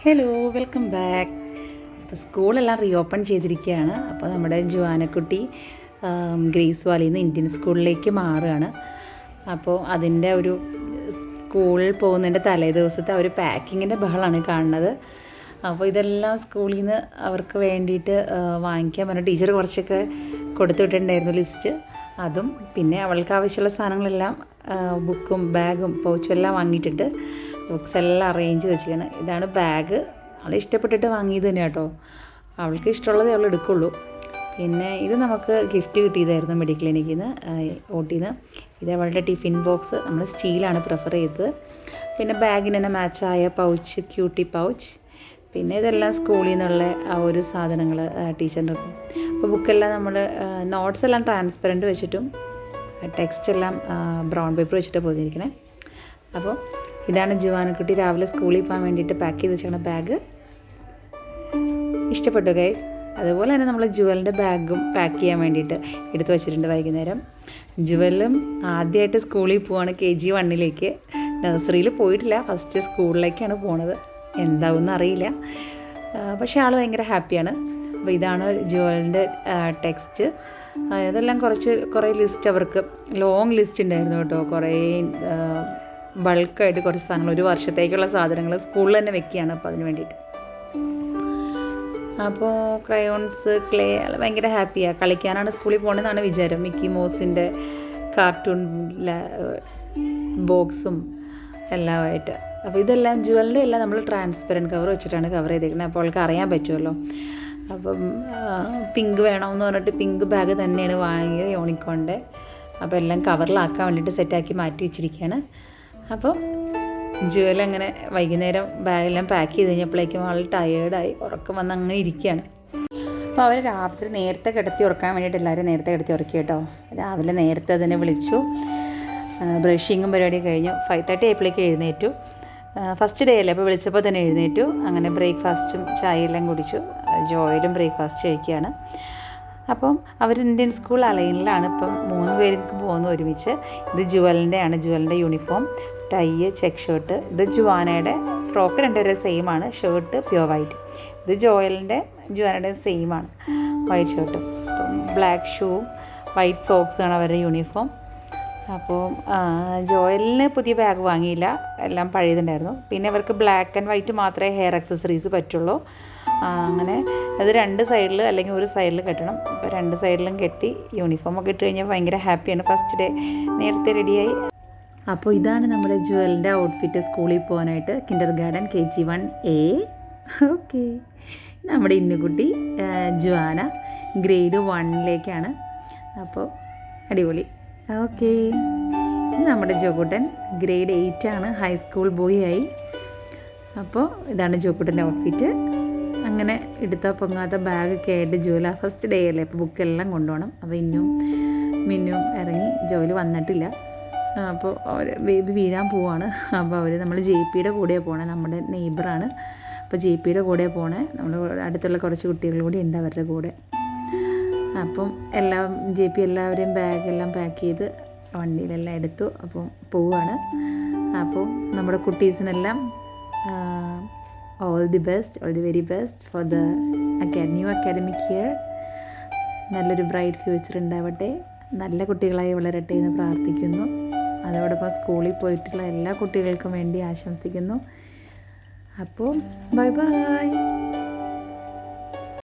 Hello, welcome back. അപ്പോൾ സ്കൂളെല്ലാം reopen ചെയ്തിരിക്കുകയാണ്. അപ്പോൾ നമ്മുടെ ജുവാനക്കുട്ടി ഗ്രേസ് വാലിയിൽ നിന്ന് ഇന്ത്യൻ സ്കൂളിലേക്ക് മാറുകയാണ്. അപ്പോൾ അതിൻ്റെ ഒരു സ്കൂളിൽ പോകുന്നതിൻ്റെ തലേ ദിവസത്തെ ഒരു പാക്കിങ്ങിൻ്റെ ബഹളമാണ് കാണുന്നത്. അപ്പോൾ ഇതെല്ലാം സ്കൂളിൽ നിന്ന് അവർക്ക് വേണ്ടിയിട്ട് വാങ്ങിക്കാൻ പറഞ്ഞ ടീച്ചർ കുറച്ചൊക്കെ കൊടുത്തുവിട്ടിട്ടുണ്ടായിരുന്നു ലിസ്റ്റ്. അതും പിന്നെ അവൾക്ക് ആവശ്യമുള്ള സാധനങ്ങളെല്ലാം ബുക്കും ബാഗും പൗച്ചും എല്ലാം വാങ്ങിയിട്ടിട്ട് ബുക്സ് എല്ലാം അറേഞ്ച് വെച്ചിരിക്കുകയാണ്. ഇതാണ് ബാഗ്. അവൾ ഇഷ്ടപ്പെട്ടിട്ട് വാങ്ങിയത് തന്നെ കേട്ടോ. അവൾക്ക് ഇഷ്ടമുള്ളതേ അവൾ എടുക്കുള്ളൂ. പിന്നെ ഇത് നമുക്ക് ഗിഫ്റ്റ് കിട്ടിയതായിരുന്നു മെഡിക്കൽ ക്ലിനിക്കിൽ നിന്ന്, ഓട്ടിയിൽ നിന്ന്. ഇത് അവളുടെ ടിഫിൻ ബോക്സ്. നമ്മൾ സ്റ്റീലാണ് പ്രിഫർ ചെയ്തത്. പിന്നെ ബാഗിന് തന്നെ മാച്ചായ പൗച്ച്, ക്യൂട്ടി പൗച്ച്. പിന്നെ ഇതെല്ലാം സ്കൂളിൽ നിന്നുള്ള ആ ഒരു സാധനങ്ങൾ ടീച്ചറിൻ്റെ. അപ്പോൾ ബുക്കെല്ലാം നമ്മൾ നോട്ട്സ് എല്ലാം ട്രാൻസ്പെറൻറ്റ് വെച്ചിട്ടും ടെക്സ്റ്റ് എല്ലാം ബ്രൗൺ പേപ്പർ വെച്ചിട്ട് പൊതിഞ്ഞിരിക്കണേ. അപ്പോൾ ഇതാണ് ജുവാനക്കുട്ടി രാവിലെ സ്കൂളിൽ പോകാൻ വേണ്ടിയിട്ട് പാക്ക് ചെയ്ത് വെച്ചിരിക്കുന്ന ബാഗ്. ഇഷ്ടപ്പെട്ടു ഗൈസ്. അതുപോലെ തന്നെ നമ്മൾ ജുവലിൻ്റെ ബാഗും പാക്ക് ചെയ്യാൻ വേണ്ടിയിട്ട് എടുത്തു വെച്ചിട്ടുണ്ട് വൈകുന്നേരം. ജുവലും ആദ്യമായിട്ട് സ്കൂളിൽ പോവാണ്, KG1. നഴ്സറിയിൽ പോയിട്ടില്ല, ഫസ്റ്റ് സ്കൂളിലേക്കാണ് പോണത്. എന്താവുമെന്ന് അറിയില്ല, പക്ഷേ ആൾ ഭയങ്കര ഹാപ്പിയാണ്. അപ്പോൾ ഇതാണ് ജുവലിൻ്റെ ടെക്സ്റ്റ്. ഇതെല്ലാം കുറേ ലിസ്റ്റ്, അവർക്ക് ലോങ് ലിസ്റ്റ് ഉണ്ടായിരുന്നു കേട്ടോ. കുറേ ബൾക്കായിട്ട് കുറച്ച് സാധനങ്ങൾ, ഒരു വർഷത്തേക്കുള്ള സാധനങ്ങൾ സ്കൂളിൽ തന്നെ വെക്കുകയാണ്. അപ്പോൾ അതിന് വേണ്ടിയിട്ട് അപ്പോൾ ക്രയോൺസ്, ക്ലേ, ഭയങ്കര ഹാപ്പിയാണ്. കളിക്കാനാണ് സ്കൂളിൽ പോകണമെന്നാണ് വിചാരം. മിക്കി മൗസിൻ്റെ കാർട്ടൂൺ ബോക്സും എല്ലാമായിട്ട്. അപ്പോൾ ഇതെല്ലാം ജുവലിൻ്റെ എല്ലാം നമ്മൾ ട്രാൻസ്പെറൻറ്റ് കവർ വെച്ചിട്ടാണ് കവർ ചെയ്തേക്കുന്നത്. അപ്പോൾ അവൾക്ക് അറിയാൻ പറ്റുമല്ലോ. അപ്പം പിങ്ക് വേണമെന്ന് പറഞ്ഞിട്ട് പിങ്ക് ബാഗ് തന്നെയാണ് വാങ്ങിയത്, യൂണിക്കോണിൻ്റെ. അപ്പോൾ എല്ലാം കവറിലാക്കാൻ വേണ്ടിയിട്ട് സെറ്റാക്കി മാറ്റി വെച്ചിരിക്കുകയാണ്. അപ്പോൾ ജുവൽ അങ്ങനെ വൈകുന്നേരം ബാഗെല്ലാം പാക്ക് ചെയ്ത് കഴിഞ്ഞപ്പോഴേക്കും ആൾ ടയേർഡായി, ഉറക്കം വന്ന് അങ്ങനെ ഇരിക്കുകയാണ്. അപ്പോൾ അവർ രാത്രി നേരത്തെ കിടത്തി ഉറക്കാൻ വേണ്ടിയിട്ട് എല്ലാവരും നേരത്തെ കിടത്തി ഉറക്കി കേട്ടോ. രാവിലെ നേരത്തെ തന്നെ വിളിച്ചു. ബ്രഷിങ്ങും പരിപാടിയും കഴിഞ്ഞു. 5:30 ആയപ്പോഴേക്കും എഴുന്നേറ്റു. ഫസ്റ്റ് ഡേ അല്ലേ, അപ്പോൾ വിളിച്ചപ്പോൾ തന്നെ എഴുന്നേറ്റു. അങ്ങനെ ബ്രേക്ക്ഫാസ്റ്റും ചായയെല്ലാം കുടിച്ചു. ജോയിലും ബ്രേക്ക്ഫാസ്റ്റ് കഴിക്കുകയാണ്. അപ്പം അവർ ഇന്ത്യൻ സ്കൂൾ അലൈനിലാണ്. ഇപ്പം 3 പേർക്ക് പോകുന്നു ഒരുമിച്ച്. ഇത് ജുവലിൻ്റെ യൂണിഫോം, ടൈ, ചെക്ക് ഷർട്ട്. ഇത് ജുവാനയുടെ ഫ്രോക്ക്, രണ്ടുപേരും സെയിമാണ്. Shirt pure white. ഇത് ജുവാനയുടെ സെയിമാണ്, വൈറ്റ് ഷർട്ടും. അപ്പം ബ്ലാക്ക് ഷൂ, വൈറ്റ് സോക്സാണ് അവരുടെ യൂണിഫോം. അപ്പോൾ ജോയലിന് പുതിയ ബാഗ് വാങ്ങിയില്ല, എല്ലാം പഴയതുണ്ടായിരുന്നു. പിന്നെ അവർക്ക് ബ്ലാക്ക് ആൻഡ് വൈറ്റ് മാത്രമേ ഹെയർ ആക്സസറീസ് പറ്റുള്ളൂ. അങ്ങനെ അത് 2 സൈഡിൽ അല്ലെങ്കിൽ ഒരു സൈഡിൽ കെട്ടണം. അപ്പോൾ 2 സൈഡിലും കെട്ടി യൂണിഫോമൊക്കെ ഇട്ട് കഴിഞ്ഞാൽ ഭയങ്കര ഹാപ്പിയാണ്. ഫസ്റ്റ് ഡേ നേരത്തെ റെഡിയായി. അപ്പോൾ ഇതാണ് നമ്മുടെ ജുവലിൻ്റെ ഔട്ട്ഫിറ്റ് സ്കൂളിൽ പോകാനായിട്ട്. Kindergarten KG1A. ഓക്കെ, നമ്മുടെ ഇന്നുകുട്ടി ജുവാന ഗ്രേഡ് 1ലേക്കാണ്. അപ്പോൾ അടിപൊളി. ഓക്കെ, നമ്മുടെ ജോക്കുട്ടൻ ഗ്രേഡ് 8 ഹൈസ്കൂൾ ബോയ് ആയി. അപ്പോൾ ഇതാണ് ജോക്കുട്ടൻ്റെ ഔട്ട്ഫിറ്റ്. അങ്ങനെ എടുത്താൽ പൊങ്ങാത്ത ബാഗൊക്കെ ആയിട്ട് ജോല ഫസ്റ്റ് ഡേ അല്ലേ, അപ്പോൾ ബുക്കെല്ലാം കൊണ്ടുപോകണം. അപ്പോൾ മിന്നും ഇറങ്ങി, ജോലി വന്നിട്ടില്ല. അപ്പോൾ അവർ ബേബി വീഴാൻ പോവാണ്. അപ്പോൾ അവർ നമ്മൾ JPയുടെ കൂടെയാണ് പോകണേ, നമ്മുടെ നെയ്ബറാണ്. അപ്പോൾ JPയുടെ കൂടെയാണ് പോകണേ. നമ്മൾ അടുത്തുള്ള കുറച്ച് കുട്ടികൾ കൂടി ഉണ്ട് അവരുടെ കൂടെ. അപ്പം JP എല്ലാവരെയും ബാഗെല്ലാം പാക്ക് ചെയ്ത് വണ്ടിയിലെല്ലാം എടുത്തു. അപ്പോൾ പോവുകയാണ്. അപ്പോൾ നമ്മുടെ കുട്ടീസിനെല്ലാം all the very best for the new academic year. നല്ലൊരു ബ്രൈറ്റ് ഫ്യൂച്ചർ ഉണ്ടാവട്ടെ, നല്ല കുട്ടികളായി വളരട്ടെ എന്ന് പ്രാർത്ഥിക്കുന്നു. അതോടൊപ്പം സ്കൂളിൽ പോയിട്ടുള്ള എല്ലാ കുട്ടികൾക്കും വേണ്ടി ആശംസിക്കുന്നു. അപ്പോൾ ബൈ ബൈ.